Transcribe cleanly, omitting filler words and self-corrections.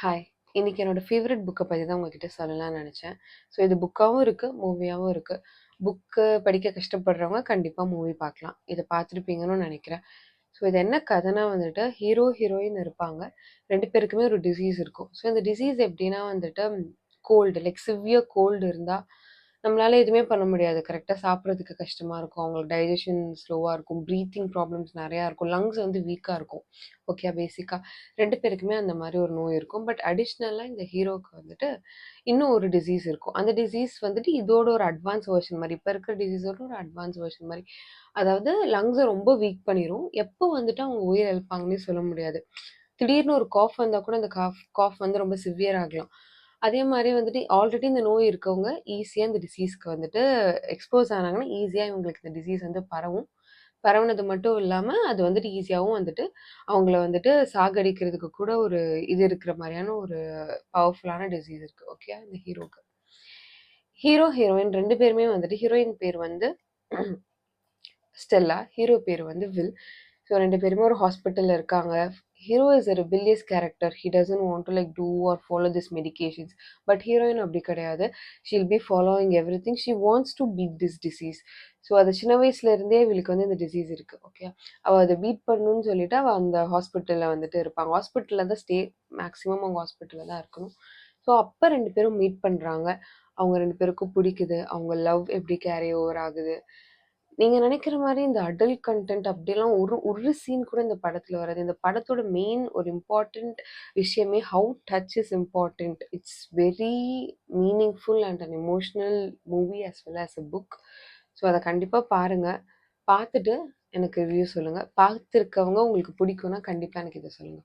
Hi. இன்னைக்கு என்னோட favourite புக்க பத்தி தான் உங்ககிட்ட சொல்லலாம்னு நெனச்சேன். ஸோ இது புக்காவும் இருக்கு, மூவியாவும் இருக்கு. புக்கு படிக்க கஷ்டப்படுறவங்க கண்டிப்பா மூவி பார்க்கலாம். இத பார்த்துருப்பீங்கன்னு நெனைக்கிறேன். ஸோ இது என்ன கதைன்னா வந்துட்டு, ஹீரோ, ஹீரோயின் இருப்பாங்க. 2 பேருக்குமே ஒரு டிசீஸ் இருக்கும். ஸோ இந்த டிசீஸ் எப்படின்னா வந்துட்டு, கோல்டு லைக் சிவியர் கோல்டு இருந்தா, நம்மளால எதுவுமே பண்ண முடியாது. கரெக்ட்டா சாப்பிடுறதுக்கு கஷ்டமா இருக்கும். அவங்களுக்கு டைஜெஷன் ஸ்லோவா இருக்கும். பிரீத்திங் ப்ராப்ளம்ஸ் நெறையா இருக்கும். லங்ஸ் வந்து வீக்கா இருக்கும். ஓகே பேசிக்கா. 2 பேருக்குமே அந்த மாரி ஒரு நோய் இருக்கும். பட் அடிஷ்னலா இந்த ஹீரோக்கு வந்துட்டு இன்னும் ஒரு டிசீஸ் இருக்கும். அந்த டிசீஸ் வந்துட்டு இதோட ஒரு அட்வான்ஸ் வெர்ஷன் மாரி. இப்ப இருக்கிற டிசீஸோட ஒரு அட்வான்ஸ் வெர்ஷன் மாரி. அதாவது லங்ஸ ரொம்ப வீக் பண்ணிரும். எப்போ வந்துட்டு அவங்க உயிர் இழப்பாங்கன்னே சொல்ல முடியாது. திடீர்னு ஒரு காஃப் வந்தா கூட அந்த காஃப் வந்து ரொம்ப சிவியர் ஆகலாம். அதே மாரி வந்துட்டு ஆல்ரெடி இந்த நோய் இருக்கவங்க ஈஸியா இந்த டிசீஸ்க்கு வந்துட்டு எக்ஸ்போஸ் ஆனாங்கன்னா, ஈஸியா இவங்களுக்கு இந்த டிசீஸ் வந்து பரவும். பரவுனது மட்டும் இல்லாம, அது வந்துட்டு ஈஸியாவும் வந்துட்டு அவங்கள வந்துட்டு சாகடிக்கிறதுக்கு கூட ஒரு இது இருக்கிற மாரியான ஒரு பவர்ஃபுல்லான டிசீஸ் இருக்கு. ஓகே. இந்த ஹீரோக்கு. ஹீரோ, ஹீரோயின் 2 பேருமே வந்துட்டு ஹீரோயின் பேர் வந்து ஸ்டெல்லா. ஹீரோ பேரு வந்து வில். ஸோ 2 பேருமே ஒரு ஹாஸ்பிட்டல்ல இருக்காங்க. Hero is a rebellious character. He doesn't want to like do or follow this medications. But heroine அப்படி கிடையாது. She'll be following everything. She wants to beat this disease. So அது சின்ன வயசுல இருந்தே இவளுக்கு வந்து இந்த டிசீஸ் இருக்கு. ஓகே. அவ அத பீட் பண்ணணும்னு சொல்லிட்டு அவ அந்த ஹாஸ்பிட்டல்ல வந்துட்டு இருப்பாங்க. ஹாஸ்பிட்டல்ல தான் மேக்ஸிமம் அவங்க ஹாஸ்பிட்டல்ல தான் இருக்கணும். ஸோ அப்ப 2 பேரும் மீட் பண்றாங்க. அவங்க 2 பேருக்கும் பிடிக்குது. அவங்க லவ் எப்படி கேரி ஓவர் ஆகுது. நீங்க நினைக்கிற மாரி இந்த அடல்ட் கன்டென்ட் அப்படிலாம் ஒரு ஒரு சீன் கூட இந்த படத்துல வராது. இந்த படத்தோட மெயின் ஒரு இம்பார்ட்டன்ட் விஷயமே how touch is important. It's very meaningful and an emotional movie as well as a book. So அத கண்டிப்பா பாருங்க. பார்த்துட்டு எனக்கு ரிவ்யூ சொல்லுங்க. பார்த்துருக்கவங்க உங்களுக்கு பிடிக்கும்னா கண்டிப்பா எனக்கு இத சொல்லுங்க.